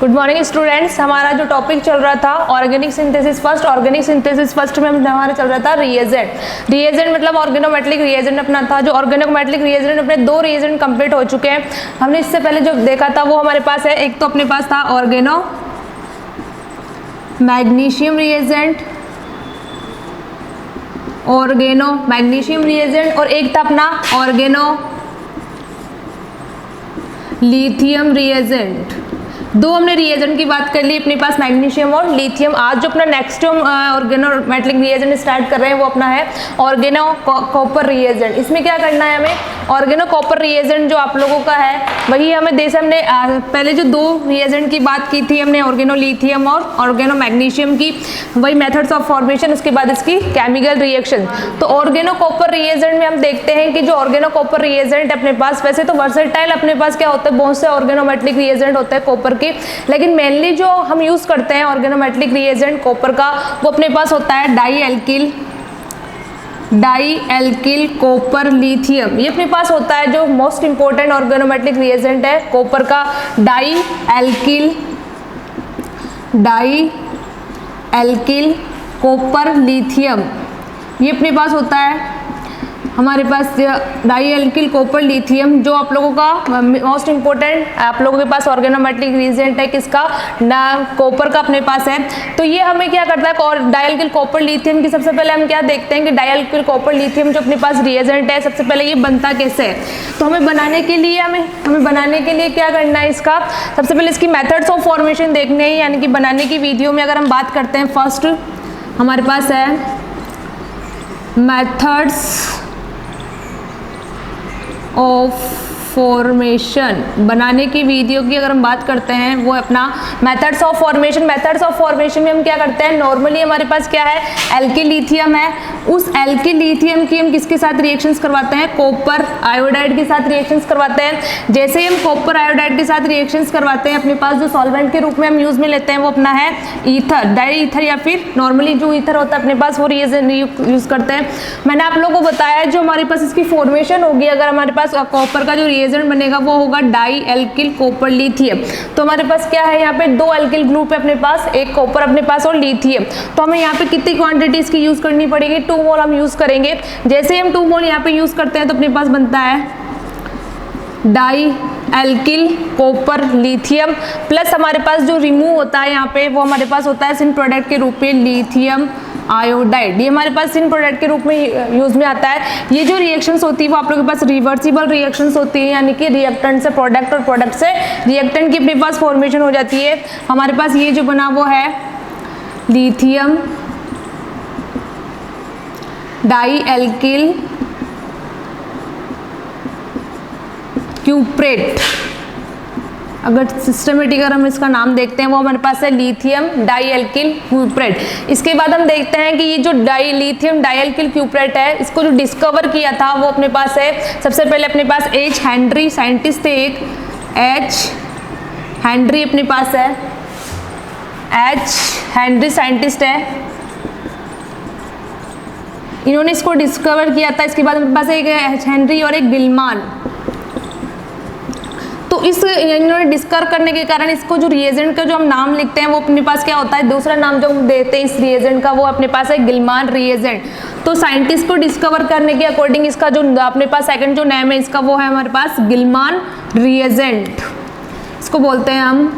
Good morning students. हमारा जो topic चल रहा था ऑर्गेनिक सिंथेसिस फर्स्ट में हमारा चल रहा था रिएजेंट मतलब ऑर्गेनोमेटलिक रिएजेंट अपना था। जो ऑर्गेनोमेटलिक रिएजेंट अपने 2 रिएजेंट कंप्लीट हो चुके हैं। हमने इससे पहले जो देखा था वो हमारे पास है, एक तो अपने पास था ऑर्गेनो मैग्नीशियम रिएजेंट और एक था अपना ऑर्गेनो लिथियम रिएजेंट। 2 हमने रिएजेंट की बात कर ली, अपने पास मैग्नीशियम और लिथियम। आज जो अपना नेक्स्ट ऑर्गेनोमेटलिक रिएजेंट स्टार्ट कर रहे हैं वो अपना है ऑर्गेनो कॉपर रिएजेंट। इसमें क्या करना है हमें, ऑर्गेनो कॉपर रिएजेंट जो आप लोगों का है वही हमें जैसे हमने पहले जो 2 रिएजेंट की बात की थी हमने ऑर्गेनो लिथियम और ऑर्गेनो मैग्नीशियम की, वही मेथड्स ऑफ फॉर्मेशन, उसके बाद इसकी केमिकल रिएक्शन। तो ऑर्गेनो कॉपर रिएजेंट में हम देखते हैं कि जो ऑर्गेनो कॉपर रिएजेंट अपने पास वैसे तो वर्सेटाइल अपने पास क्या होता है, बहुत से ऑर्गेनोमेटलिक रिएजेंट होते हैं कॉपर के, लेकिन मेनली जो हम यूज करते हैं ऑर्गेनोमेटलिक रिएजेंट कॉपर का वो अपने पास होता है डाई एल्किल कॉपर लिथियम। ये अपने पास होता है जो मोस्ट इंपॉर्टेंट ऑर्गेनोमेटलिक रिएजेंट है कॉपर का, डाई एल्किल कॉपर लिथियम। ये अपने पास होता है हमारे पास डाई एल्किल कॉपर लिथियम, जो आप लोगों का मोस्ट इंपॉर्टेंट आप लोगों के पास ऑर्गेनोमेटलिक रिएजेंट है किसका, कॉपर का अपने पास है। तो ये हमें क्या करता है, और डाई एल्किल कॉपर लिथियम की सबसे पहले हम क्या देखते हैं कि डाई एल्किल कॉपर लिथियम जो अपने पास रिएजेंट है सबसे पहले ये बनता कैसे है। तो हमें बनाने के लिए क्या करना है, इसका सबसे पहले इसकी मेथड्स ऑफ फॉर्मेशन देखने हैं, यानी कि बनाने की वीडियो में अगर हम बात करते हैं फर्स्ट हमारे पास है मेथड्स ऑफ फॉर्मेशन। बनाने की वीडियो की अगर हम बात करते हैं वो अपना मेथड्स ऑफ फॉर्मेशन में हम क्या करते हैं, नॉर्मली हमारे पास क्या है एल्किल लिथियम है, उस एल्किल लिथियम की हम किसके साथ रिएक्शंस करवाते हैं, कॉपर आयोडाइड के साथ रिएक्शंस करवाते हैं। जैसे ही हम कॉपर आयोडाइड के साथ रिएक्शंस करवाते हैं अपने पास जो सॉल्वेंट के रूप में हम यूज में लेते हैं वो अपना है ईथर, डाई ईथर या फिर नॉर्मली जो ईथर होता है अपने पास वो रिएजेंट यूज करते हैं। मैंने आप लोगों को बताया जो हमारे पास इसकी फॉर्मेशन होगी, अगर हमारे पास कॉपर का जो रिएजेंट बनेगा वो होगा डाई एल्किल कॉपर लिथियम। तो हमारे पास क्या है, यहाँ पे 2 एल्किल ग्रुप है अपने पास, एक कॉपर अपने पास और लिथियम। तो हमें यहाँ पे कितनी क्वांटिटी इसकी यूज करनी पड़ेगी, 2 मोल हम यूज करेंगे। जैसे ही हम 2 मोल यहाँ पे यूज करते हैं तो अपने पास बनता है dialkyl copper lithium plus हमारे पास जो रिमूव होता है यहाँ पे वो हमारे पास होता है सिन प्रोडक्ट के रूप में लिथियम आयोडाइड। ये हमारे पास सिन प्रोडक्ट के रूप में यूज में आता है। ये जो रिएक्शंस होती है वो आप लोगों के पास रिवर्सिबल रिएक्शंस होती है, यानी कि रिएक्टेंट से प्रोडक्ट और प्रोडक्ट से रिएक्टेंट की अपने पास फॉर्मेशन हो जाती है। हमारे पास ये जो बना वो है लिथियम डाई एल्किल क्यूप्रेट। अगर सिस्टमेटिक अगर हम इसका नाम देखते हैं वो हमारे पास है लिथियम डाई एल्किल क्यूप्रेट। इसके बाद हम देखते हैं कि ये जो लिथियम डाई एल्किल क्यूप्रेट है इसको जो डिस्कवर किया था वो अपने पास है सबसे पहले अपने पास एच हेनरी साइंटिस्ट थे, एक एच हेनरी अपने पास है, एच हेनरी साइंटिस्ट है, इन्होंने इसको डिस्कवर किया था। इसके बाद अपने पास एक एच हेनरी और एक गिलमान। तो इस इन्होंने डिस्कवर करने के कारण इसको जो रिएजेंट का जो हम नाम लिखते हैं वो अपने पास क्या होता है, दूसरा नाम जो हम देते हैं इस रिएजेंट का वो अपने पास है गिलमान रिएजेंट। तो साइंटिस्ट को डिस्कवर करने के अकॉर्डिंग इसका जो अपने पास सेकंड जो नेम है इसका वो है हमारे पास गिलमान रिएजेंट। इसको बोलते हैं हम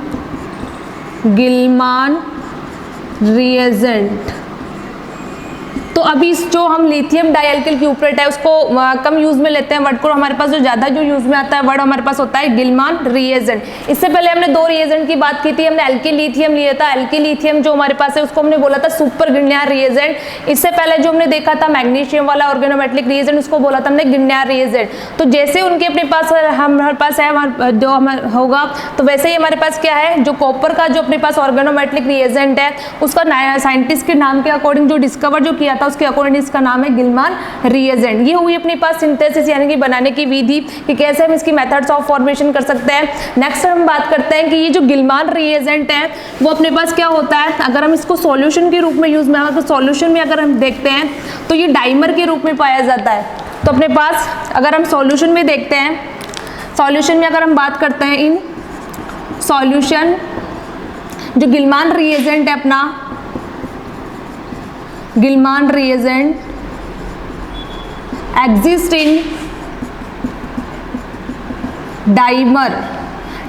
गिलमान रिएजेंट। तो अभी जो हम लिथियम डाई एल्किल क्यूप्रेट है उसको कम यूज में लेते हैं वर्ड को, हमारे पास जो ज्यादा जो यूज में आता है वर्ड हमारे पास होता है गिलमान रिएजेंट। इससे पहले हमने 2 रिएजेंट की बात की थी, हमने एल्किल लिथियम लिया था, एल्किल लिथियम जो हमारे पास है उसको हमने बोला था सुपर गिरनियर रिएजेंट। इससे पहले जो हमने देखा था मैग्नीशियम वाला ऑर्गेनोमेटलिक रिएजेंट उसको बोला था हमने गिरनियर रिएजेंट। तो जैसे उनके अपने पास हमारे पास है जो होगा तो वैसे ही हमारे पास क्या है जो कॉपर का जो अपने पास ऑर्गेनोमेटलिक रिएजेंट है उसका साइंटिस्ट के नाम के अकॉर्डिंग जो डिस्कवर जो किया था उसके अकॉर्डिंग इसका नाम है गिलमान रिएजेंट। ये हुई अपने पास सिंथेसिस यानी कि बनाने की विधि कि कैसे हम इसकी मेथड्स ऑफ फॉर्मेशन कर सकते हैं। नेक्स्ट हम बात करते हैं कि ये जो गिलमान रिएजेंट है वो अपने पास क्या होता है, अगर हम इसको सॉल्यूशन के रूप में यूज में तो सॉल्यूशन में अगर हम देखते हैं तो ये डाइमर के रूप में पाया जाता है। तो अपने पास अगर हम सॉल्यूशन में देखते हैं, सॉल्यूशन में अगर हम बात करते हैं इन सॉल्यूशन जो गिलमान रिएजेंट है अपना, Gilman reagent exist in dimer,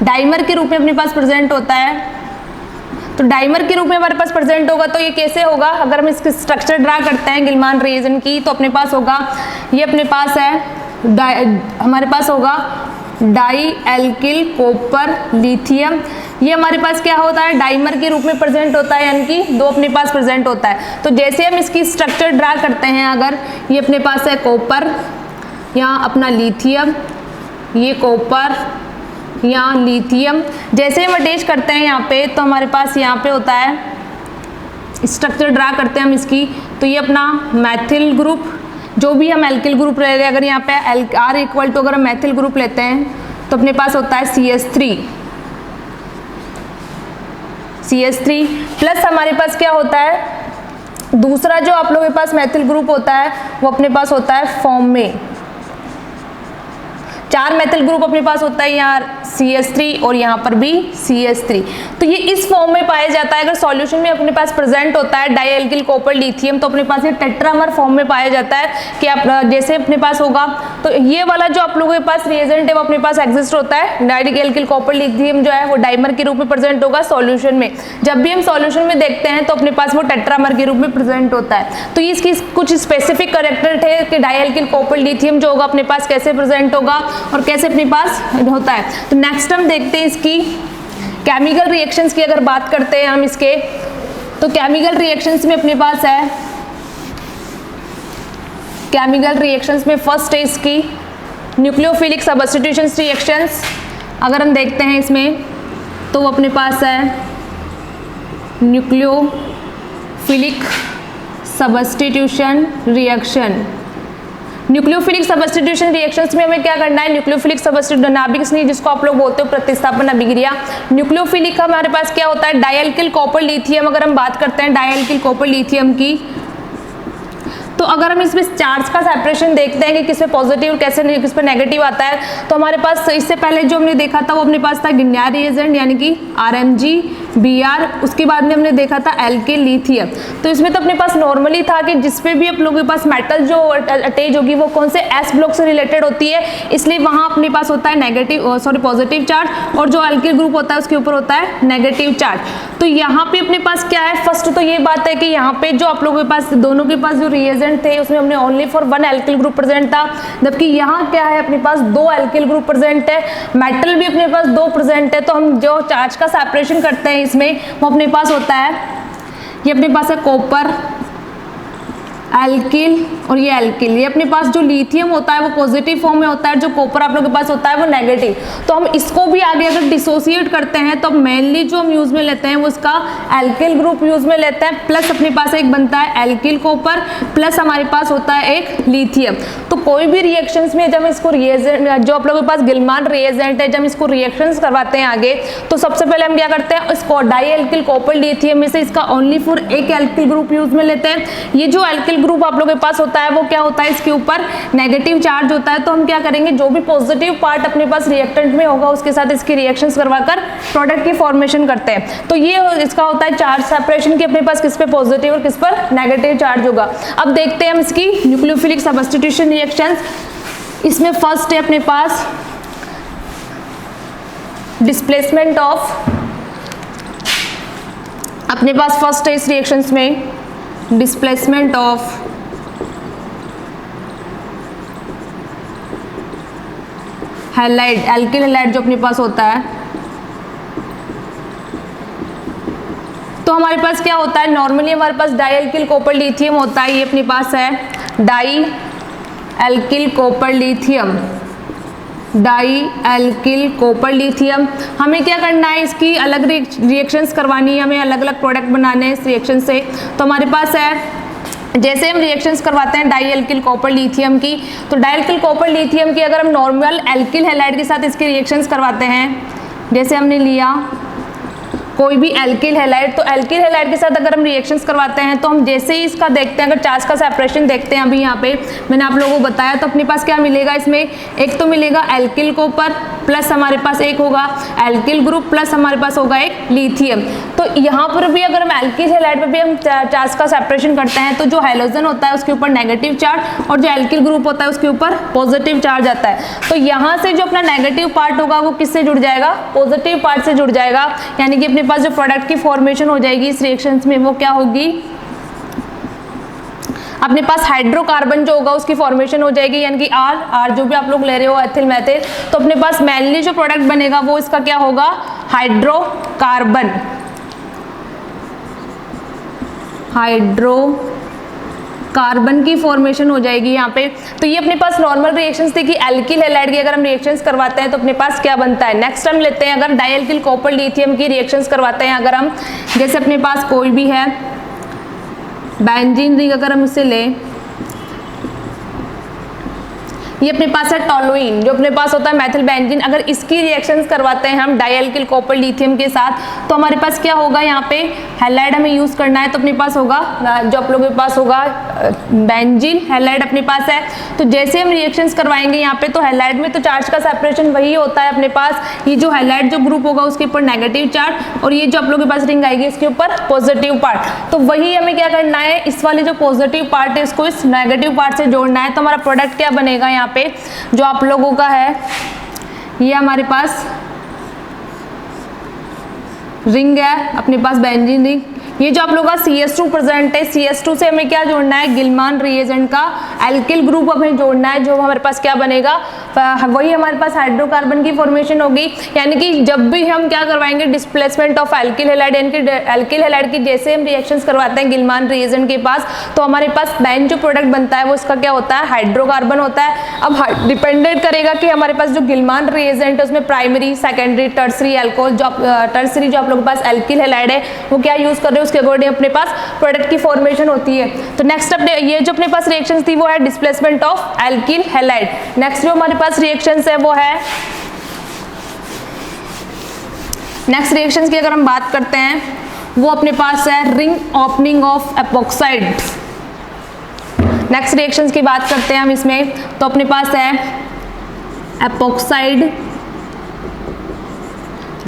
dimer के रूप में अपने पास प्रेजेंट होता है। तो डाइमर के रूप में हमारे पास प्रेजेंट होगा तो ये कैसे होगा, अगर हम इसकी स्ट्रक्चर ड्रा करते हैं गिलमान रिएजेंट की, तो अपने पास होगा, ये अपने पास है हमारे पास होगा डाई एल्किल कॉपर लिथियम। ये हमारे पास क्या होता है, डाइमर के रूप में प्रेजेंट होता है, यानी कि दो अपने पास प्रेजेंट होता है। तो जैसे हम इसकी स्ट्रक्चर ड्रा करते हैं, अगर ये अपने पास है कॉपर, यहाँ अपना लिथियम, ये कॉपर, यहाँ लिथियम, जैसे हम अटैच करते हैं यहाँ पे, तो हमारे पास यहाँ पे होता है स्ट्रक्चर ड्रा करते हैं हम इसकी, तो ये अपना मैथिल ग्रुप, जो भी हम एल्किल ग्रुप ले रहे हैं, अगर यहाँ पे R इक्वल टू अगर हम मैथिल ग्रुप लेते हैं तो अपने पास होता है CH3 प्लस हमारे पास क्या होता है, दूसरा जो आप लोगों के पास मैथिल ग्रुप होता है वो अपने पास होता है फॉर्म में, 4 मैथिल ग्रुप अपने पास होता है, यहाँ CH3 और यहाँ पर भी CH3। तो ये इस फॉर्म में पाया जाता है। अगर सॉल्यूशन में अपने पास प्रेजेंट होता है डाइएल्किल कॉपर लिथियम, तो अपने पास ये टेट्रामर फॉर्म में पाया जाता है कि आप जैसे अपने पास होगा, तो ये वाला जो आप लोगों के पास रिएजेंट है वो अपने पास एग्जिस्ट होता है, डाइएल्किल कॉपर लिथियम जो है वो डाइमर के रूप में प्रेजेंट होगा सॉल्यूशन में। जब भी हम सॉल्यूशन में देखते हैं तो अपने पास वो टेट्रामर के रूप में प्रेजेंट होता है। तो इसकी कुछ स्पेसिफिक कैरेक्टर थे कि डाइएल्किल कॉपर लिथियम जो होगा अपने पास कैसे प्रेजेंट होगा और कैसे अपने पास होता है। तो नेक्स्ट हम देखते हैं इसकी केमिकल रिएक्शंस की। अगर बात करते हैं हम इसके, तो केमिकल रिएक्शंस में अपने पास है, केमिकल रिएक्शंस में फर्स्ट है इसकी न्यूक्लियोफिलिक सब्स्टिट्यूशन रिएक्शंस। अगर हम देखते हैं इसमें तो वो अपने पास है nucleophilic substitution reaction. Nucleophilic substitution reactions में हमें क्या करना है, न्यूक्लियोफिलिक सब्स्टिट्यूशन नाभिक स्नेह जिसको आप लोग बोलते हो प्रतिस्थापन अभिक्रिया। न्यूक्लियोफिलिक हमारे पास क्या होता है, डाइएल्किल कॉपर लिथियम। अगर हम बात करते हैं डाइएल्किल कॉपर लिथियम की, तो अगर हम इसमें चार्ज का सेपरेशन देखते हैं कि किस पे पॉजिटिव और कैसे किस पे नेगेटिव आता है, तो हमारे पास इससे पहले जो हमने देखा था वो अपने पास था गिन्यार रिएजेंट यानी कि RMG Br, उसके बाद में हमने देखा था एल्किल लिथियम। तो इसमें तो अपने पास नॉर्मली था कि जिसपे भी आप लोगों के पास मेटल जो अटैच होगी वो कौन से S ब्लॉक से रिलेटेड होती है, इसलिए वहाँ अपने पास होता है नेगेटिव पॉजिटिव चार्ज, और जो एल्किल ग्रुप होता है उसके ऊपर होता है नेगेटिव चार्ज। तो यहाँ पे अपने पास क्या है, फर्स्ट तो ये बात है कि यहाँ पे जो आप लोगों के पास दोनों के पास जो रिएजेंट थे उसमें हमने only for 1 alkyl group present था, जबकि यहाँ क्या है अपने पास 2 एल्किल ग्रुप प्रेजेंट है, मेटल भी अपने पास 2 प्रेजेंट है। तो हम जो चार्ज का सेपरेशन करते हैं इसमें वो अपने पास होता है, ये अपने पास है कॉपर एल्किल और ये एल्किल। ये अपने पास जो लिथियम होता है वो पॉजिटिव फॉर्म में होता है, जो कॉपर आप लोगों के पास होता है वो नेगेटिव। तो हम इसको भी आगे अगर डिसोसिएट करते हैं तो मेनली जो हम यूज में लेते हैं वो इसका एल्किल ग्रुप यूज में लेते हैं, प्लस अपने पास एक बनता है एल्किल कॉपर, प्लस हमारे पास होता है एक लिथियम। तो कोई भी रिएक्शंस में जब इसको रिएजेंट जो आप लोगों के पास गिलमान रिएजेंट है, जब इसको रिएक्शंस करवाते हैं आगे, तो सबसे पहले हम क्या करते हैं, इसको डाइएल्किल कॉपर लिथियम में से इसका ओनली फॉर एक एल्किल ग्रुप यूज में लेते हैं। ये जो एल्किल ग्रुप आप लोगों के पास होता है वो क्या होता है, इसके ऊपर नेगेटिव चार्ज होता है। तो हम क्या करेंगे, जो भी पॉजिटिव पार्ट अपने पास रिएक्टेंट में होगा उसके साथ इसकी रिएक्शंस करवाकर प्रोडक्ट की फॉर्मेशन करते हैं। तो ये इसका होता है चार्ज सेपरेशन कि अपने पास किस पे पॉजिटिव और किस पर नेगेटिव चार्ज होगा। अब देखते हैं हम इसकी न्यूक्लियोफिलिक सब्स्टिट्यूशन रिएक्शंस। इसमें फर्स्ट है अपने पास डिस्प्लेसमेंट ऑफ, अपने पास फर्स्ट है इस रिएक्शंस में displacement of halide, alkyl halide जो अपने पास होता है। तो हमारे पास क्या होता है, नॉर्मली हमारे पास डाइएल्किल कॉपर लिथियम होता है, ये अपने पास है dialkyl copper lithium, dialkyl copper lithium. हमें क्या करना है, इसकी अलग रिएक्शंस करवानी है, हमें अलग अलग प्रोडक्ट बनाने हैं इस रिएक्शन से। तो हमारे पास है, जैसे हम रिएक्शंस करवाते हैं डाइएल्किल कॉपर लिथियम की, तो डाइएल्किल कॉपर लिथियम की अगर हम नॉर्मल एल्किल हैलाइड के साथ इसके रिएक्शंस करवाते हैं, जैसे हमने लिया कोई भी एल्किल हैलाइड, तो एल्किल हैलाइड के साथ अगर हम रिएक्शंस करवाते हैं तो हम जैसे ही इसका देखते हैं, अगर चार्ज का सेपरेशन देखते हैं अभी यहाँ पे मैंने आप लोगों को बताया, तो अपने पास क्या मिलेगा इसमें, एक तो मिलेगा एल्किल कॉपर प्लस हमारे पास एक होगा एल्किल ग्रुप प्लस हमारे पास होगा एक लिथियम। तो यहाँ पर भी अगर हम एल्किल हैलाइड पर भी हम चार्ज का सेपरेशन करते हैं तो जो हाइड्रोजन होता है उसके ऊपर नेगेटिव चार्ज और जो एल्किल ग्रुप होता है उसके ऊपर पॉजिटिव चार्ज आता है। तो यहाँ से जो अपना नेगेटिव पार्ट होगा वो किससे जुड़ जाएगा, पॉजिटिव पार्ट से जुड़ जाएगा, यानी कि अपने पास जो प्रोडक्ट की फॉर्मेशन हो जाएगी इस रिएक्शंस में वो क्या होगी, अपने पास हाइड्रोकार्बन जो होगा उसकी फॉर्मेशन हो जाएगी, यानी कि आर जो भी आप लोग ले रहे हो एथिल मेथिल, तो अपने पास मेनली जो प्रोडक्ट बनेगा वो इसका क्या होगा, हाइड्रोकार्बन, हाइड्रोकार्बन की फॉर्मेशन हो जाएगी यहाँ पे। तो ये अपने पास नॉर्मल रिएक्शंस थी कि एल्किल हैलाइड की अगर हम रिएक्शंस करवाते हैं तो अपने पास क्या बनता है। नेक्स्ट हम लेते हैं अगर डाइएल्किल कॉपर लिथियम की रिएक्शंस करवाते हैं, अगर हम जैसे अपने पास कोई भी है बेंजीन रिंग, अगर हम इसे लें, ये अपने पास है टोलुइन जो अपने पास होता है मेथिल बेंजीन, अगर इसकी रिएक्शंस करवाते हैं हम डाइएल्किल कॉपर लिथियम के साथ तो हमारे पास क्या होगा, यहाँ पे हैलाइड हमें यूज करना है तो अपने पास होगा जो आप लोगों के पास होगा बेंजीन हैलाइड अपने पास है। तो जैसे हम रिएक्शंस करवाएंगे यहाँ पे तो हैलाइड में तो चार्ज का सेपरेशन वही होता है अपने पास, ये जो हैलाइड जो ग्रुप होगा उसके ऊपर नेगेटिव चार्ज और ये जो आप लोगों के पास रिंग आएगी इसके ऊपर पॉजिटिव पार्ट। तो वही हमें क्या करना है, इस वाले जो पॉजिटिव पार्ट है इसको इस नेगेटिव पार्ट से जोड़ना है। तो हमारा प्रोडक्ट क्या बनेगा यहाँ पे, जो आप लोगों का है ये हमारे पास रिंग है अपने पास बेंजीन रिंग, ये जो आप लोगों का CS2 प्रेजेंट है, CS2 से हमें क्या जोड़ना है, गिलमान रिएजेंट का एल्किल ग्रुप हमें जोड़ना है, जो हमारे पास क्या बनेगा, वही हमारे पास हाइड्रोकार्बन की फॉर्मेशन होगी। यानी कि जब भी हम क्या करवाएंगे डिस्प्लेसमेंट ऑफ एल्किल हैलाइड, यानी कि एल्किल हैलाइड की जैसे हम रिएक्शंस करवाते हैं गिलमान रिएजेंट के पास तो हमारे पास बेन जो प्रोडक्ट बनता है वो इसका क्या होता है, हाइड्रोकार्बन होता है। अब डिपेंडेंट करेगा कि हमारे पास जो गिलमान रिएजेंट है उसमें प्राइमरी सेकेंडरी टर्सरी एल्कोहल, जो टर्सरी जो आप लोगों के पास एल्किल हैलाइड है वो क्या यूज कर रहे हो, उसके अकॉर्डिंग अपने पास प्रोडक्ट की फॉर्मेशन होती है। तो नेक्स्ट अपने ये जो अपने पास रिएक्शंस थी वो है displacement of alkyl halide. Next जो हमारे पास रिएक्शंस है वो है, नेक्स्ट रिएक्शंस की अगर हम बात करते हैं वो अपने पास है ring opening of epoxide. Next reactions की बात करते हैं हम इसमें तो अपने पास है एपॉक्साइड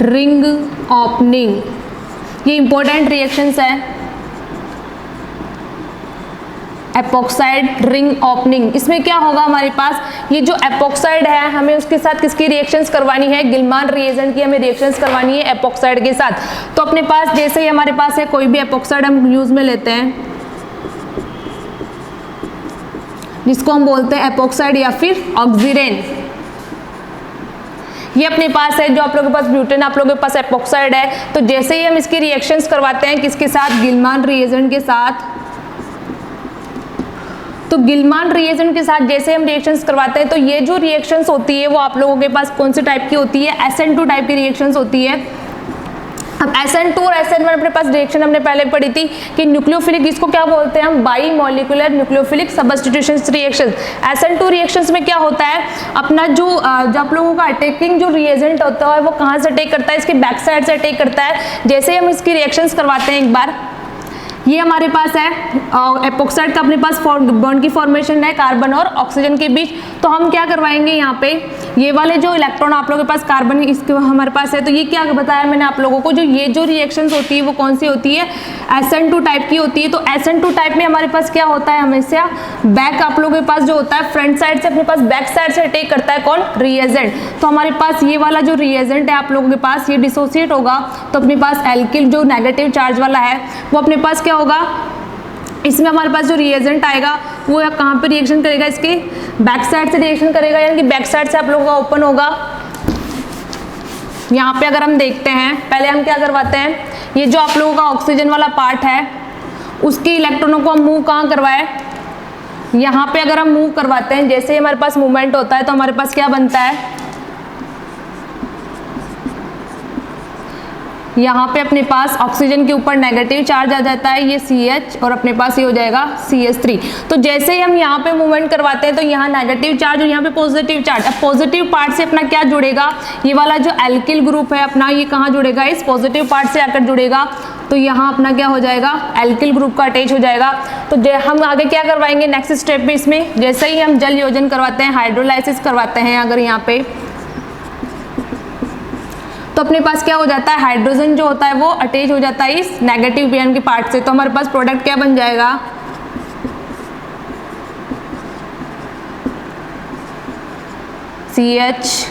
रिंग ओपनिंग, ये इंपॉर्टेंट रिएक्शंस है एपॉक्साइड रिंग ओपनिंग। इसमें क्या होगा हमारे पास, ये जो एपॉक्साइड है हमें उसके साथ किसकी रिएक्शंस करवानी है, गिलमान रिएजेंट की हमें रिएक्शंस करवानी है एपॉक्साइड के साथ। तो अपने पास जैसे ही हमारे पास है कोई भी एपॉक्साइड हम यूज में लेते हैं जिसको हम बोलते हैं एपॉक्साइड या फिर ऑक्सीडेन, ये अपने पास है जो आप लोगों के पास ब्यूटेन आप लोगों के पास एपॉक्साइड है। तो जैसे ही हम इसकी रिएक्शंस करवाते हैं किसके साथ, गिलमान रिएजेंट के साथ, तो गिलमान रिएजेंट के साथ जैसे हम रिएक्शंस करवाते हैं तो ये जो रिएक्शंस होती है वो आप लोगों के पास कौन से टाइप की होती है, SN2 टाइप की रिएक्शंस होती है। अब SN2 और SN1 अपने पास रिएक्शन हमने पहले पढ़ी थी कि न्यूक्लियोफिलिक, इसको क्या बोलते हैं हम, by molecular nucleophilic substitution reaction. SN2 reactions में क्या होता है, अपना जो आप लोगों का अटैकिंग जो रिएजेंट होता है वो कहाँ से अटैक करता है, इसके बैक साइड से अटैक करता है। जैसे हम इसकी रिएक्शंस करवाते हैं एक बार, ये हमारे पास है एपॉक्साइड का अपने पास बॉन्ड की फॉर्मेशन है कार्बन और ऑक्सीजन के बीच। तो हम क्या करवाएंगे यहाँ पे, ये वाले जो इलेक्ट्रॉन आप लोगों के पास कार्बन इसके हमारे पास है, तो ये क्या बताया मैंने आप लोगों को, जो ये जो रिएक्शंस होती है वो कौन सी होती है, SN2 टाइप की होती है। तो SN2 टाइप में हमारे पास क्या होता है, हमेशा बैक आप लोगों के पास जो होता है फ्रंट साइड से अपने पास बैक साइड से अटैक करता है कौन, रिएजेंट। तो हमारे पास ये वाला जो रिएजेंट है आप लोगों के पास ये डिसोसिएट होगा, तो अपने पास एल्किल जो नेगेटिव चार्ज वाला है वो अपने पास क्या होगा, इसमें हमारे पास जो रिएजेंट आएगा वो कहाँ पे रिएक्शन करेगा, इसके बैक साइड से रिएक्शन करेगा, यानी कि बैक साइड से आप लोगों का ओपन होगा। यहाँ पे अगर हम देखते हैं पहले हम क्या करवाते हैं, ये जो आप लोगों का ऑक्सीजन वाला पार्ट है उसके इलेक्ट्रॉनों को हम मूव कहाँ करवाए, यहाँ पे अगर हम मूव करवाते हैं, जैसे हमारे पास मूवमेंट होता है तो हमारे पास क्या बनता है, यहाँ पे अपने पास ऑक्सीजन के ऊपर नेगेटिव चार्ज आ जाता है, ये CH, और अपने पास ये हो जाएगा CH3। तो जैसे ही हम यहाँ पे मूवमेंट करवाते हैं तो यहाँ नेगेटिव चार्ज और यहाँ पे पॉजिटिव चार्ज। अब पॉजिटिव पार्ट से अपना क्या जुड़ेगा, ये वाला जो एल्किल ग्रुप है अपना, ये कहाँ जुड़ेगा, इस पॉजिटिव पार्ट से आकर जुड़ेगा। तो यहाँ अपना क्या हो जाएगा, एल्किल ग्रुप का अटैच हो जाएगा। तो हम आगे क्या करवाएंगे नेक्स्ट स्टेप पे इसमें, जैसे ही हम जल योजन करवाते हैं, हाइड्रोलाइसिस करवाते हैं अगर यहाँ पे, तो अपने पास क्या हो जाता है, हाइड्रोजन जो होता है वो अटैच हो जाता है इस नेगेटिव पीएन के पार्ट से। तो हमारे पास प्रोडक्ट क्या बन जाएगा, CH।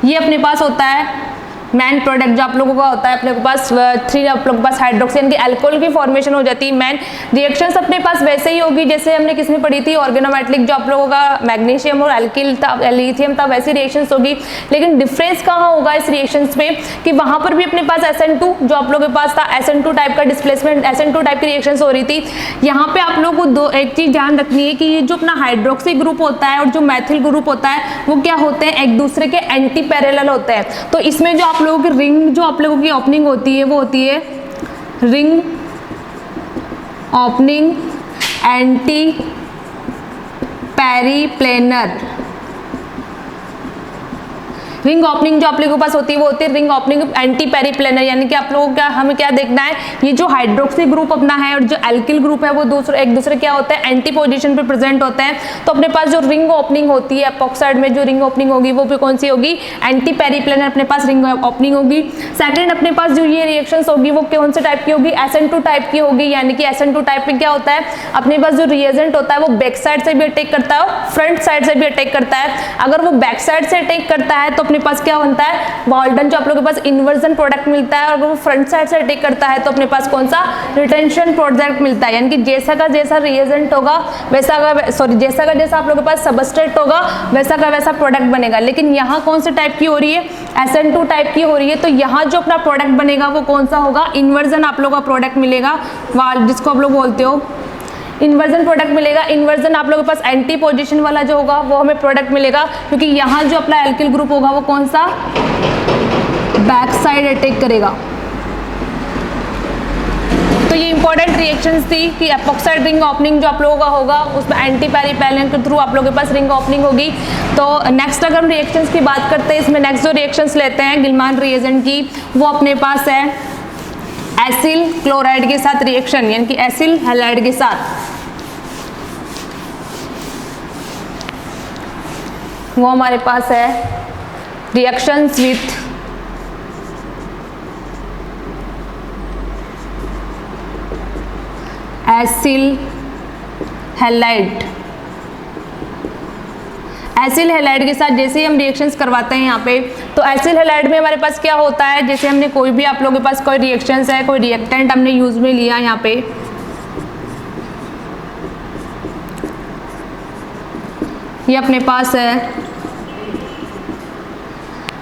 ये अपने पास होता है मैन प्रोडक्ट जो आप लोगों का होता है, अपने पास 3 आप लोगों के पास हाइड्रोक्सी यानी कि अल्कोहल की फॉर्मेशन हो जाती है। मैन रिएक्शंस अपने पास वैसे ही होगी जैसे हमने किसमें पढ़ी थी, ऑर्गेनोमेटेलिक जो आप लोगों का मैग्नीशियम और एल्किल था, लिथियम था, वैसी रिएक्शंस होगी। लेकिन डिफरेंस कहाँ होगा इस रिएक्शंस में कि वहां पर भी अपने पास SN2 जो आप लोगों के पास था, SN2 टाइप का डिस्प्लेसमेंट, SN2 टाइप की रिएक्शंस हो रही थी। यहाँ पे आप लोगों को एक चीज ध्यान रखनी है कि ये जो अपना हाइड्रोक्सी ग्रुप होता है और जो मैथिल ग्रुप होता है वो क्या होते हैं, एक दूसरे के एंटी पैरेलल होते हैं। तो इसमें जो आप लोगों की रिंग जो आप लोगों की ओपनिंग होती है वो होती है ring opening anti periplanar. Ring opening जो आप लोगों के पास होती है वो होती है रिंग ओपनिंग एंटी पेरिप्लेनर, यानी कि आप लोगों को क्या हमें क्या देखना है, ये जो हाइड्रोक्सी ग्रुप अपना है और जो एल्किल ग्रुप है वो एक दूसरे क्या होता है, एंटी पोजीशन पे प्रेजेंट होते हैं। तो अपने पास जो रिंग ओपनिंग होती है एपॉक्साइड में, जो रिंग ओपनिंग होगी वो भी कौन सी होगी, एंटी पेरिप्लेनर अपने पास रिंग ओपनिंग होगी। सेकंड अपने पास जो ये रिएक्शंस होगी वो कौन से टाइप की होगी, SN2 टाइप की होगी, यानी कि SN2 टाइप में क्या होता है, अपने पास जो रिएजेंट होता है वो बैक साइड से भी अटैक करता है और फ्रंट साइड से भी अटैक करता है। अगर वो बैक साइड से अटैक करता है तो अपने पास क्या बनता है, वॉल्डन जो आप लोगों के पास इन्वर्जन प्रोडक्ट मिलता है, और अगर वो फ्रंट साइड से अटैक करता है तो अपने पास कौन सा, रिटेंशन प्रोडक्ट मिलता है। यानी कि जैसा का जैसा रिएजेंट होगा वैसा का, सॉरी जैसा का जैसा आप लोगों के पास सबस्ट्रेट होगा वैसा का वैसा प्रोडक्ट बनेगा। लेकिन यहाँ कौन से टाइप की हो रही है, SN2 टाइप की हो रही है। तो यहाँ जो अपना प्रोडक्ट बनेगा वो कौन सा होगा, इन्वर्जन आप लोगों का प्रोडक्ट मिलेगा, जिसको आप लोग बोलते हो इन्वर्जन प्रोडक्ट मिलेगा। इन्वर्जन आप लोगों के पास एंटी पोजीशन वाला जो होगा वो हमें प्रोडक्ट मिलेगा, क्योंकि यहाँ जो अपना एल्किल ग्रुप होगा वो कौन सा, बैक साइड अटैक करेगा। तो ये इंपॉर्टेंट रिएक्शंस थी कि एपॉक्साइड रिंग ओपनिंग जो आप लोगों का होगा उसमें एंटी पेरिप्लेनर के थ्रू आप लोगों के पास रिंग ओपनिंग होगी। तो नेक्स्ट अगर हम रिएक्शंस की बात करते हैं, इसमें नेक्स्ट जो रिएक्शंस लेते हैं गिलमान रिएजेंट की, वो अपने पास है एसिल क्लोराइड के साथ रिएक्शन, यानी कि एसिल हैलाइड के साथ। वो हमारे पास है reactions with acyl halide. Acyl halide के साथ जैसे ही हम रिएक्शंस करवाते हैं यहाँ पे, तो एसिल हैलाइड में हमारे पास क्या होता है, जैसे हमने कोई भी आप लोगों के पास कोई रिएक्शंस है, कोई रिएक्टेंट हमने यूज में लिया यहाँ पे, ये अपने पास है,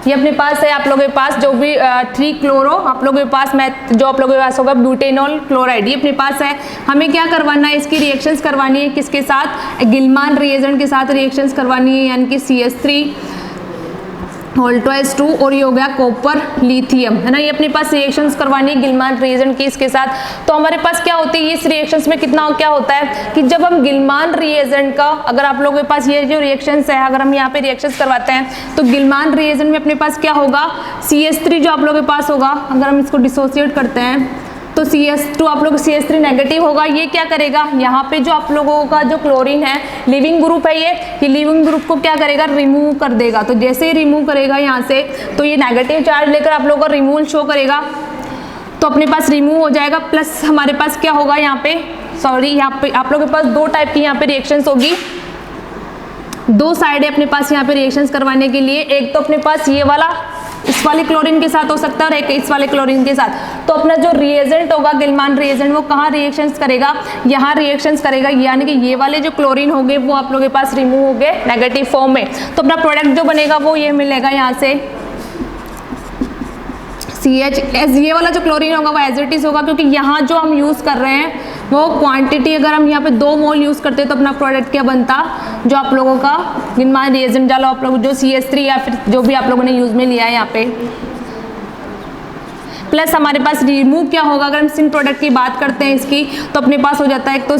ये अपने पास है आप लोगों के पास जो भी 3 क्लोरो आप लोगों के पास जो आप लोगों के पास होगा ब्यूटेनॉल क्लोराइड, ये अपने पास है। हमें क्या करवाना है, इसकी रिएक्शंस करवानी है किसके साथ, गिलमान रिएजेंट के साथ रिएक्शंस करवानी है, यानी कि CH3 होल्टोइस 2 और ये हो गया कॉपर लिथियम, है ना। ये अपने पास रिएक्शंस करवानी है गिलमान रिएजेंट की इसके साथ। तो हमारे पास क्या होती है इस रिएक्शंस में, कितना क्या होता है कि जब हम गिलमान रिएजेंट का, अगर आप लोगों के पास ये जो रिएक्शंस है, अगर हम यहाँ पे रिएक्शंस करवाते हैं तो गिलमान रिएजेंट में अपने पास क्या होगा, CH3 जो आप लोगों के पास होगा, अगर हम इसको डिसोसिएट करते हैं तो CH2 आप लोग CH3 नेगेटिव होगा। ये क्या करेगा, यहाँ पे जो आप लोगों का जो क्लोरीन है, लिविंग ग्रुप है ये लिविंग ग्रुप को क्या करेगा, रिमूव कर देगा। तो जैसे ही रिमूव करेगा यहाँ से, तो ये नेगेटिव चार्ज लेकर आप लोगों को रिमूवल शो करेगा, तो अपने पास रिमूव हो जाएगा। प्लस हमारे पास क्या होगा यहाँ पे, सॉरी यहाँ पे आप लोगों के पास 2 टाइप की यहाँ पे रिएक्शंस होगी, 2 साइड है अपने पास यहाँ पे रिएक्शंस करवाने के लिए। एक तो अपने पास ये वाला इस वाले क्लोरीन के साथ हो सकता है और एक इस वाले क्लोरीन के साथ। तो अपना जो रिएजेंट होगा गिलमान रिएजेंट, वो कहाँ रिएक्शंस करेगा, यहाँ रिएक्शंस करेगा, यानी कि ये वाले जो क्लोरीन हो गए वो आप लोगों के पास रिमूव हो गए नेगेटिव फॉर्म में। तो अपना प्रोडक्ट जो बनेगा वो ये मिलेगा यहाँ से CH, ये वाला जो क्लोरीन होगा वो एज इट इज होगा, क्योंकि यहाँ जो हम यूज़ कर रहे हैं वो क्वांटिटी, अगर हम यहाँ पे 2 मोल यूज़ करते हैं तो अपना प्रोडक्ट क्या बनता, जो आप लोगों का गिलमान रिएजेंट डालो आप लोग जो CH3 या फिर जो भी आप लोगों ने यूज़ में लिया है यहाँ पे, प्लस हमारे पास रिमूव क्या होगा, अगर हम सिन प्रोडक्ट की बात करते हैं इसकी, तो अपने पास हो जाता है एक तो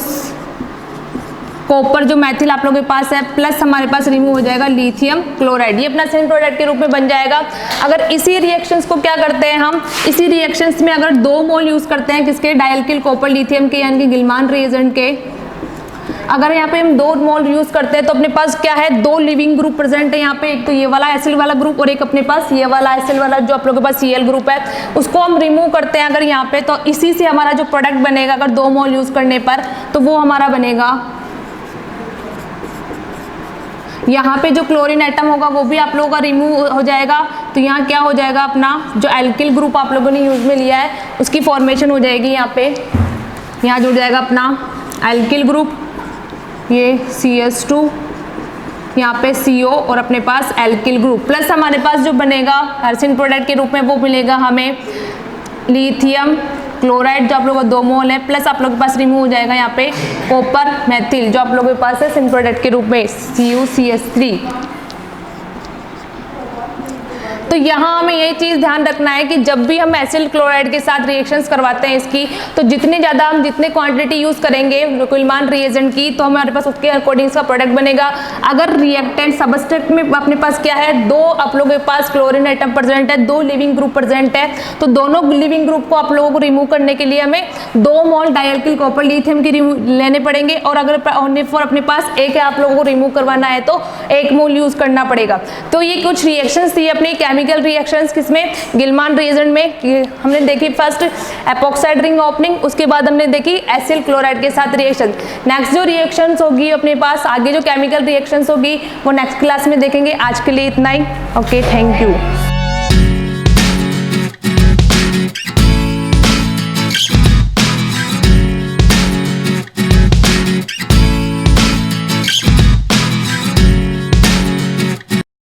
कॉपर जो मैथिल आप लोगों के पास है, प्लस हमारे पास रिमूव हो जाएगा लिथियम क्लोराइड, ये अपना सेम प्रोडक्ट के रूप में बन जाएगा। अगर इसी रिएक्शंस को क्या करते हैं हम, इसी रिएक्शंस में अगर 2 मोल यूज करते हैं किसके, डायल्किल कॉपर लिथियम के, यानी कि गिलमान रिएजेंट के, अगर यहाँ पे हम 2 मोल यूज करते हैं तो अपने पास क्या है, 2 लिविंग ग्रुप प्रेजेंट है यहाँ पे, एक तो ये वाला एसिड वाला ग्रुप और एक अपने पास ये वाला एसिड वाला जो आप लोगों के पास Cl ग्रुप है, उसको हम रिमूव करते हैं अगर यहाँ पे, तो इसी से हमारा जो प्रोडक्ट बनेगा अगर 2 मोल यूज करने पर, तो वो हमारा बनेगा, यहाँ पे जो क्लोरीन एटम होगा वो भी आप लोगों का रिमूव हो जाएगा, तो यहाँ क्या हो जाएगा, अपना जो एल्किल ग्रुप आप लोगों ने यूज में लिया है उसकी फॉर्मेशन हो जाएगी, यहाँ पे यहाँ जुड़ जाएगा अपना एल्किल ग्रुप, ये CH2, यहाँ पे CO और अपने पास एल्किल ग्रुप, प्लस हमारे पास जो बनेगा हर्सिन प्रोडक्ट के रूप में वो मिलेगा हमें लिथियम क्लोराइड जो आप लोगों का 2 मोल है, प्लस आप लोगों के पास रिमूव हो जाएगा यहाँ पे कॉपर मैथिल जो आप लोगों के पास है सिन प्रोडक्ट के रूप में CuCH3। तो यहाँ हमें यही चीज़ ध्यान रखना है कि जब भी हम एसिड क्लोराइड के साथ रिएक्शंस करवाते हैं इसकी, तो जितने ज़्यादा हम जितने क्वांटिटी यूज़ करेंगे गिलमान रिएजेंट की, तो हमारे पास उसके अकॉर्डिंग इसका प्रोडक्ट बनेगा। अगर रिएक्टेंट सबस्ट्रेट में अपने पास क्या है, 2 आप लोगों के पास क्लोरीन एटम प्रेजेंट है, 2 लिविंग ग्रुप प्रेजेंट है, तो दोनों लिविंग ग्रुप को आप लोगों को रिमूव करने के लिए हमें 2 मोल डायल्किल कॉपर लिथियम की लेने पड़ेंगे, और अगर अपने पास एक आप लोगों को रिमूव करवाना है तो 1 मोल यूज़ करना पड़ेगा। तो ये कुछ रिएक्शंस थी अपनी केमिकल रिएक्शंस, किसमें, गिलमान रिएजेंट में हमने देखी फर्स्ट एपॉक्साइड रिंग ओपनिंग, उसके बाद हमने देखी एसिल क्लोराइड के साथ रिएक्शन। नेक्स्ट जो रिएक्शंस होगी अपने पास आगे जो केमिकल रिएक्शंस होगी वो नेक्स्ट क्लास में देखेंगे। आज के लिए इतना ही, ओके, थैंक यू।